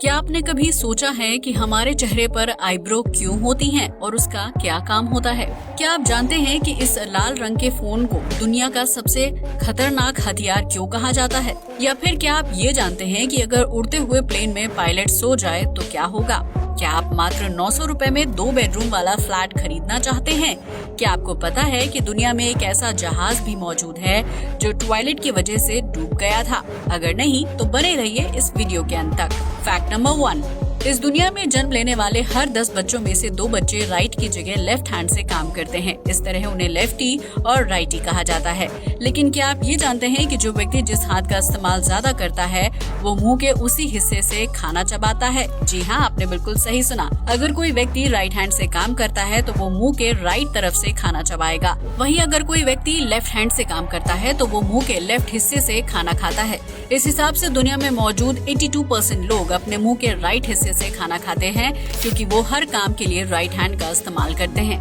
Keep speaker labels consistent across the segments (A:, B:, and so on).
A: क्या आपने कभी सोचा है कि हमारे चेहरे पर आईब्रो क्यों होती हैं और उसका क्या काम होता है? क्या आप जानते हैं कि इस लाल रंग के फोन को दुनिया का सबसे खतरनाक हथियार क्यों कहा जाता है? या फिर क्या आप ये जानते हैं कि अगर उड़ते हुए प्लेन में पायलट सो जाए तो क्या होगा? क्या आप मात्र 900 रुपए में 2 बेडरूम वाला फ्लैट खरीदना चाहते हैं? क्या आपको पता है कि दुनिया में एक ऐसा जहाज भी मौजूद है जो टॉयलेट की वजह से डूब गया था? अगर नहीं तो बने रहिए इस वीडियो के अंत तक। फैक्ट नंबर 1, इस दुनिया में जन्म लेने वाले हर 10 बच्चों में से 2 बच्चे राइट की जगह लेफ्ट हैंड से काम करते हैं। इस तरह उन्हें लेफ्टी और राइटी कहा जाता है। लेकिन क्या आप ये जानते हैं कि जो व्यक्ति जिस हाथ का इस्तेमाल ज्यादा करता है वो मुंह के उसी हिस्से से खाना चबाता है? जी हाँ, आपने बिल्कुल सही सुना। अगर कोई व्यक्ति राइट हैंड से काम करता है तो वो मुंह के राइट तरफ से खाना चबाएगा। वहीं अगर कोई व्यक्ति लेफ्ट हैंड से काम करता है तो वो मुंह के लेफ्ट हिस्से से खाना खाता है। इस हिसाब से दुनिया में मौजूद 82% लोग अपने मुंह के राइट हिस्से से खाना खाते हैं, क्योंकि वो हर काम के लिए राइट हैंड का इस्तेमाल करते हैं।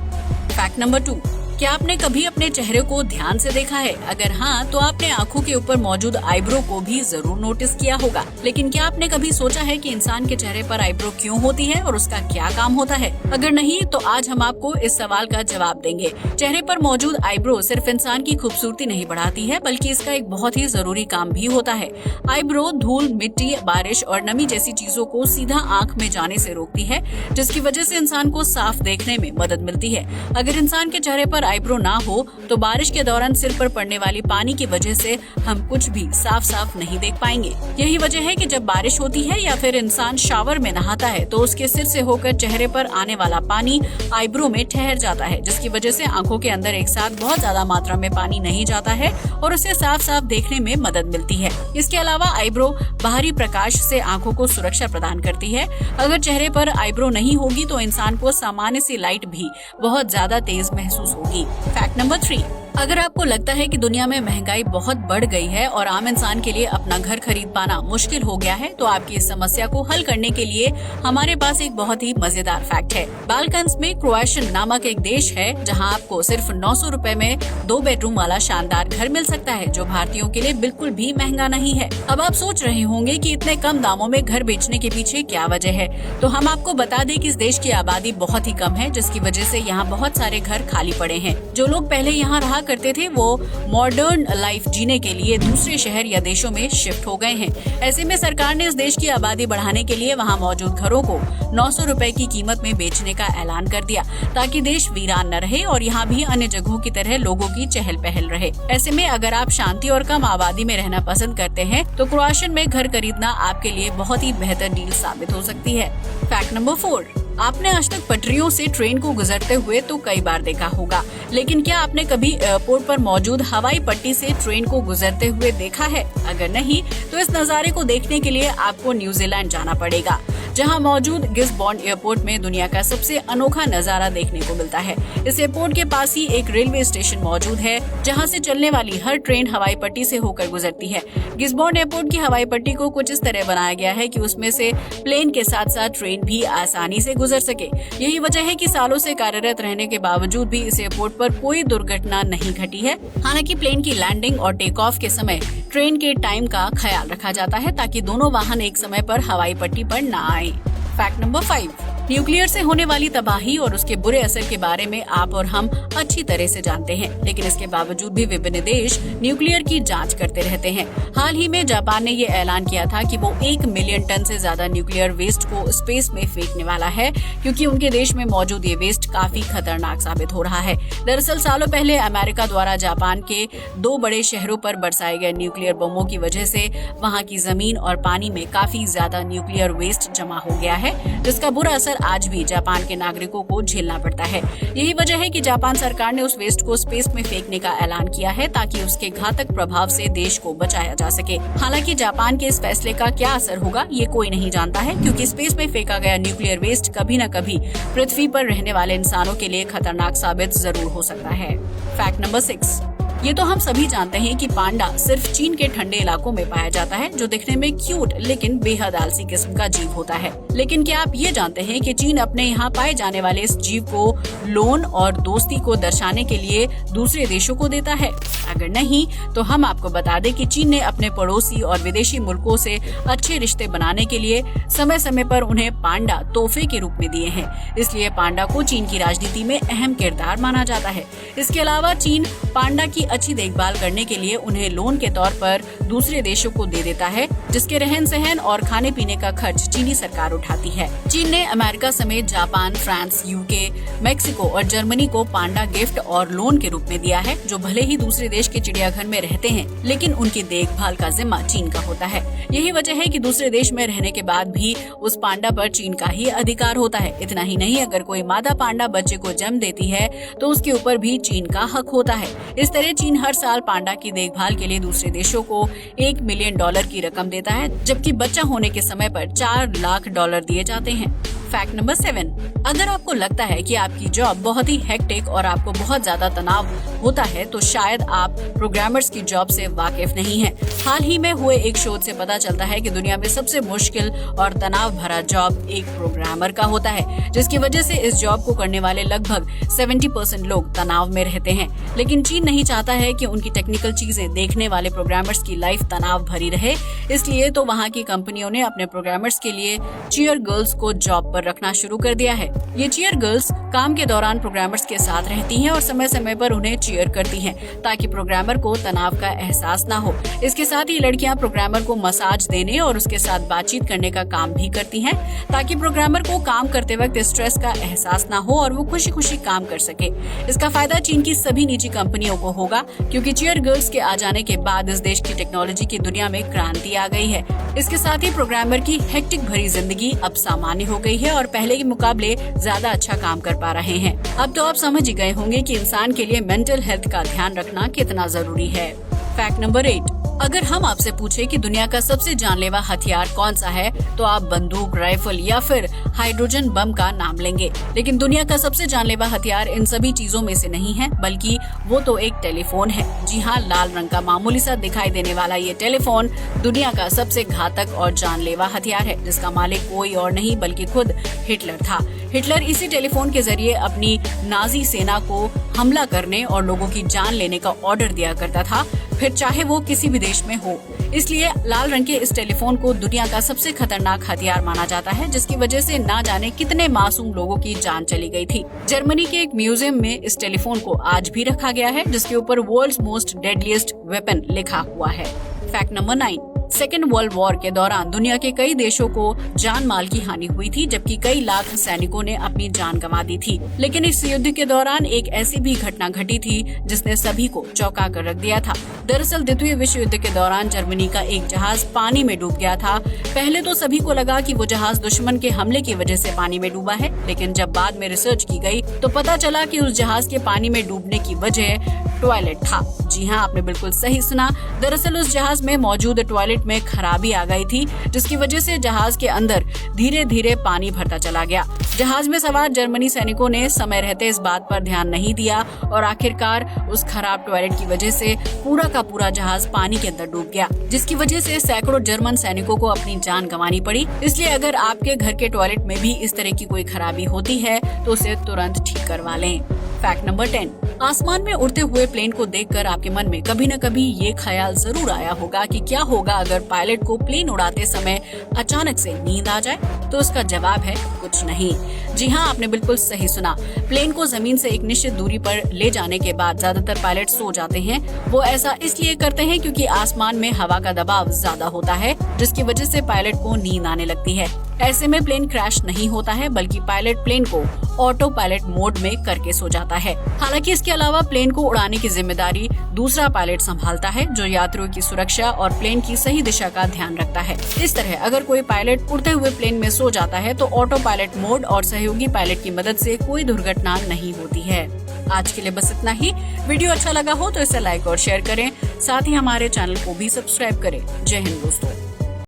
A: फैक्ट नंबर 2, क्या आपने कभी अपने चेहरे को ध्यान से देखा है? अगर हाँ, तो आपने आंखों के ऊपर मौजूद आईब्रो को भी जरूर नोटिस किया होगा। लेकिन क्या आपने कभी सोचा है कि इंसान के चेहरे पर आईब्रो क्यों होती है और उसका क्या काम होता है? अगर नहीं तो आज हम आपको इस सवाल का जवाब देंगे। चेहरे पर मौजूद आईब्रो सिर्फ इंसान की खूबसूरती नहीं बढ़ाती है, बल्कि इसका एक बहुत ही जरूरी काम भी होता है। आईब्रो धूल, मिट्टी, बारिश और नमी जैसी चीजों को सीधा आँख में जाने से रोकती है, जिसकी वजह से इंसान को साफ देखने में मदद मिलती है। अगर इंसान के चेहरे पर आईब्रो ना हो तो बारिश के दौरान सिर पर पड़ने वाली पानी की वजह से हम कुछ भी साफ साफ नहीं देख पाएंगे। यही वजह है कि जब बारिश होती है या फिर इंसान शावर में नहाता है तो उसके सिर से होकर चेहरे पर आने वाला पानी आईब्रो में ठहर जाता है, जिसकी वजह से आंखों के अंदर एक साथ बहुत ज्यादा मात्रा में पानी नहीं जाता है और उसे साफ साफ देखने में मदद मिलती है। इसके अलावा आईब्रो बाहरी प्रकाश से आंखों को सुरक्षा प्रदान करती है। अगर चेहरे पर आईब्रो नहीं होगी तो इंसान को सामान्य सी लाइट भी बहुत ज्यादा तेज महसूस होगी। फैक्ट नंबर 3, अगर आपको लगता है कि दुनिया में महंगाई बहुत बढ़ गई है और आम इंसान के लिए अपना घर खरीद पाना मुश्किल हो गया है, तो आपकी इस समस्या को हल करने के लिए हमारे पास एक बहुत ही मजेदार फैक्ट है। बाल्कन्स में क्रोएशियन नामक एक देश है जहां आपको सिर्फ 900 रुपए में 2 बेडरूम वाला शानदार घर मिल सकता है, जो भारतीयों के लिए बिल्कुल भी महंगा नहीं है। अब आप सोच रहे होंगे कि इतने कम दामों में घर बेचने के पीछे क्या वजह है, तो हम आपको बता दें कि इस देश की आबादी बहुत ही कम है, जिसकी वजह से यहाँ बहुत सारे घर खाली पड़े हैं। जो लोग पहले यहाँ रहा करते थे वो मॉडर्न लाइफ जीने के लिए दूसरे शहर या देशों में शिफ्ट हो गए हैं। ऐसे में सरकार ने इस देश की आबादी बढ़ाने के लिए वहाँ मौजूद घरों को 900 रुपए की कीमत में बेचने का ऐलान कर दिया, ताकि देश वीरान न रहे और यहाँ भी अन्य जगहों की तरह लोगों की चहल पहल रहे। ऐसे में अगर आप शांति और कम आबादी में रहना पसंद करते हैं तो क्रोएशियन में घर खरीदना आपके लिए बहुत ही बेहतर डील साबित हो सकती है। फैक्ट नंबर 4, आपने आज तक पटरियों से ट्रेन को गुजरते हुए तो कई बार देखा होगा, लेकिन क्या आपने कभी एयरपोर्ट पर मौजूद हवाई पट्टी से ट्रेन को गुजरते हुए देखा है? अगर नहीं तो इस नज़ारे को देखने के लिए आपको न्यूजीलैंड जाना पड़ेगा, जहां मौजूद गिस्बॉर्न एयरपोर्ट में दुनिया का सबसे अनोखा नजारा देखने को मिलता है। इस एयरपोर्ट के पास ही एक रेलवे स्टेशन मौजूद है, जहां से चलने वाली हर ट्रेन हवाई पट्टी से होकर गुजरती है। गिस्बॉर्न एयरपोर्ट की हवाई पट्टी को कुछ इस तरह बनाया गया है कि उसमें से प्लेन के साथ साथ ट्रेन भी आसानी से गुजर सके। यही वजह है कि सालों से कार्यरत रहने के बावजूद भी इस एयरपोर्ट पर कोई दुर्घटना नहीं घटी है। हालांकि प्लेन की लैंडिंग और टेक ऑफ के समय ट्रेन के टाइम का ख्याल रखा जाता है, ताकि दोनों वाहन एक समय पर हवाई पट्टी पर न आए। फैक्ट नंबर 5, न्यूक्लियर से होने वाली तबाही और उसके बुरे असर के बारे में आप और हम अच्छी तरह से जानते हैं, लेकिन इसके बावजूद भी विभिन्न देश न्यूक्लियर की जांच करते रहते हैं। हाल ही में जापान ने ये ऐलान किया था कि वो 1 मिलियन टन से ज्यादा न्यूक्लियर वेस्ट को स्पेस में फेंकने वाला है, क्योंकि उनके देश में मौजूद ये वेस्ट काफी खतरनाक साबित हो रहा है। दरअसल सालों पहले अमेरिका द्वारा जापान के 2 बड़े शहरों पर बरसाए गए न्यूक्लियर बमों की वजह से वहाँ की जमीन और पानी में काफी ज्यादा न्यूक्लियर वेस्ट जमा हो गया है, जिसका बुरा असर आज भी जापान के नागरिकों को झेलना पड़ता है। यही वजह है कि जापान सरकार ने उस वेस्ट को स्पेस में फेंकने का ऐलान किया है, ताकि उसके घातक प्रभाव से देश को बचाया जा सके। हालांकि जापान के इस फैसले का क्या असर होगा ये कोई नहीं जानता है, क्योंकि स्पेस में फेंका गया न्यूक्लियर वेस्ट कभी न कभी पृथ्वी पर रहने वाले इंसानों के लिए खतरनाक साबित जरूर हो सकता है। फैक्ट नंबर 6, ये तो हम सभी जानते हैं कि पांडा सिर्फ चीन के ठंडे इलाकों में पाया जाता है, जो दिखने में क्यूट लेकिन बेहद आलसी किस्म का जीव होता है। लेकिन क्या आप ये जानते हैं कि चीन अपने यहाँ पाए जाने वाले इस जीव को लोन और दोस्ती को दर्शाने के लिए दूसरे देशों को देता है? अगर नहीं तो हम आपको बता दें कि चीन ने अपने पड़ोसी और विदेशी मुल्कों से अच्छे रिश्ते बनाने के लिए समय समय पर उन्हें पांडा तोहफे के रूप में दिए हैं। इसलिए पांडा को चीन की राजनीति में अहम किरदार माना जाता है। इसके अलावा चीन पांडा की अच्छी देखभाल करने के लिए उन्हें लोन के तौर पर दूसरे देशों को दे देता है, जिसके रहन सहन और खाने पीने का खर्च चीनी सरकार उठाती है। चीन ने अमेरिका समेत जापान, फ्रांस, यूके, मेक्सिको और जर्मनी को पांडा गिफ्ट और लोन के रूप में दिया है, जो भले ही दूसरे देश के चिड़ियाघर में रहते हैं, लेकिन उनकी देखभाल का जिम्मा चीन का होता है। यही वजह है कि दूसरे देश में रहने के बाद भी उस पांडा पर चीन का ही अधिकार होता है। इतना ही नहीं, अगर कोई मादा पांडा बच्चे को जन्म देती है तो उसके ऊपर भी चीन का हक होता है। इस तरह चीन हर साल पांडा की देखभाल के लिए दूसरे देशों को $1 मिलियन की रकम देता है, जबकि बच्चा होने के समय पर $4 लाख दिए जाते हैं। फैक्ट नंबर 7, अगर आपको लगता है कि आपकी जॉब बहुत ही हेक्टिक और आपको बहुत ज्यादा तनाव होता है तो शायद आप प्रोग्रामर्स की जॉब से वाकिफ नहीं हैं। हाल ही में हुए एक शोध से पता चलता है कि दुनिया में सबसे मुश्किल और तनाव भरा जॉब एक प्रोग्रामर का होता है, जिसकी वजह से इस जॉब को करने वाले लगभग 70% लोग तनाव में रहते हैं। लेकिन चीन नहीं चाहता है कि उनकी टेक्निकल चीजें देखने वाले प्रोग्रामर्स की लाइफ तनाव भरी रहे, इसलिए तो वहाँ की कंपनियों ने अपने प्रोग्रामर्स के लिए चीयर गर्ल्स को जॉब रखना शुरू कर दिया है। ये चीयर गर्ल्स काम के दौरान प्रोग्रामर्स के साथ रहती हैं और समय समय पर उन्हें चीयर करती हैं, ताकि प्रोग्रामर को तनाव का एहसास ना हो। इसके साथ ही लड़कियां प्रोग्रामर को मसाज देने और उसके साथ बातचीत करने का काम भी करती हैं, ताकि प्रोग्रामर को काम करते वक्त स्ट्रेस का एहसास ना हो और वो खुशी खुशी काम कर सके। इसका फायदा चीन की सभी निजी कंपनियों को होगा, क्योंकि चीयर गर्ल्स के आ जाने के बाद इस देश की टेक्नोलॉजी की दुनिया में क्रांति आ गई है। इसके साथ ही प्रोग्रामर की हेक्टिक भरी जिंदगी अब सामान्य हो गई है और पहले के मुकाबले ज्यादा अच्छा काम कर पा रहे हैं। अब तो आप समझ ही गए होंगे कि इंसान के लिए मेंटल हेल्थ का ध्यान रखना कितना जरूरी है। फैक्ट नंबर 8, अगर हम आपसे पूछे कि दुनिया का सबसे जानलेवा हथियार कौन सा है तो आप बंदूक, राइफल या फिर हाइड्रोजन बम का नाम लेंगे। लेकिन दुनिया का सबसे जानलेवा हथियार इन सभी चीजों में से नहीं है, बल्कि वो तो एक टेलीफोन है। जी हाँ, लाल रंग का मामूली सा दिखाई देने वाला ये टेलीफोन दुनिया का सबसे घातक और जानलेवा हथियार है, जिसका मालिक कोई और नहीं बल्कि खुद हिटलर था। हिटलर इसी टेलीफोन के जरिए अपनी नाजी सेना को हमला करने और लोगों की जान लेने का ऑर्डर दिया करता था, फिर चाहे वो किसी भी देश में हो। इसलिए लाल रंग के इस टेलीफोन को दुनिया का सबसे खतरनाक हथियार माना जाता है, जिसकी वजह से ना जाने कितने मासूम लोगों की जान चली गई थी। जर्मनी के एक म्यूजियम में इस टेलीफोन को आज भी रखा गया है, जिसके ऊपर वर्ल्ड्स मोस्ट डेडलीस्ट वेपन लिखा हुआ है। Fact number 9, second world war के दौरान दुनिया के कई देशों को जान माल की हानि हुई थी, जबकि कई लाख सैनिकों ने अपनी जान गंवा दी थी। लेकिन इस युद्ध के दौरान एक ऐसी भी घटना घटी थी जिसने सभी को चौंका कर रख दिया था। दरअसल द्वितीय विश्व युद्ध के दौरान जर्मनी का एक जहाज पानी में डूब गया था। पहले तो सभी को लगा कि वो जहाज दुश्मन के हमले की वजह से पानी में डूबा है, लेकिन जब बाद में रिसर्च की गई तो पता चला कि उस जहाज के पानी में डूबने की वजह टॉयलेट था। जी हाँ, आपने बिल्कुल सही सुना। दरअसल उस जहाज में मौजूद टॉयलेट में खराबी आ गई थी, जिसकी वजह से जहाज के अंदर धीरे धीरे पानी भरता चला गया। जहाज में सवार जर्मनी सैनिकों ने समय रहते इस बात पर ध्यान नहीं दिया और आखिरकार उस खराब टॉयलेट की वजह से पूरा का पूरा जहाज पानी के अंदर डूब गया, जिसकी वजह से सैकड़ों जर्मन सैनिकों को अपनी जान गंवानी पड़ी। इसलिए अगर आपके घर के टॉयलेट में भी इस तरह की कोई खराबी होती है तो उसे तुरंत ठीक करवा लें। फैक्ट नंबर 10, आसमान में उड़ते हुए प्लेन को देखकर आपके मन में कभी न कभी ये ख्याल जरूर आया होगा कि क्या होगा अगर पायलट को प्लेन उड़ाते समय अचानक से नींद आ जाए। तो उसका जवाब है कुछ नहीं। जी हाँ, आपने बिल्कुल सही सुना। प्लेन को जमीन से एक निश्चित दूरी पर ले जाने के बाद ज्यादातर पायलट सो जाते हैं। वो ऐसा इसलिए करते हैं क्योंकि आसमान में हवा का दबाव ज्यादा होता है, जिसकी वजह से पायलट को नींद आने लगती है। ऐसे में प्लेन क्रैश नहीं होता है, बल्कि पायलट प्लेन को ऑटो पायलट मोड में करके सो जाता है। हालांकि इसके अलावा प्लेन को उड़ाने की जिम्मेदारी दूसरा पायलट संभालता है, जो यात्रियों की सुरक्षा और प्लेन की सही दिशा का ध्यान रखता है। इस तरह अगर कोई पायलट उड़ते हुए प्लेन में सो जाता है तो ऑटो पायलट मोड और सहयोगी पायलट की मदद से कोई दुर्घटना नहीं होती है। आज के लिए बस इतना ही। वीडियो अच्छा लगा हो तो इसे लाइक और शेयर करें, साथ ही हमारे चैनल को भी सब्सक्राइब करें। जय हिंद दोस्तों।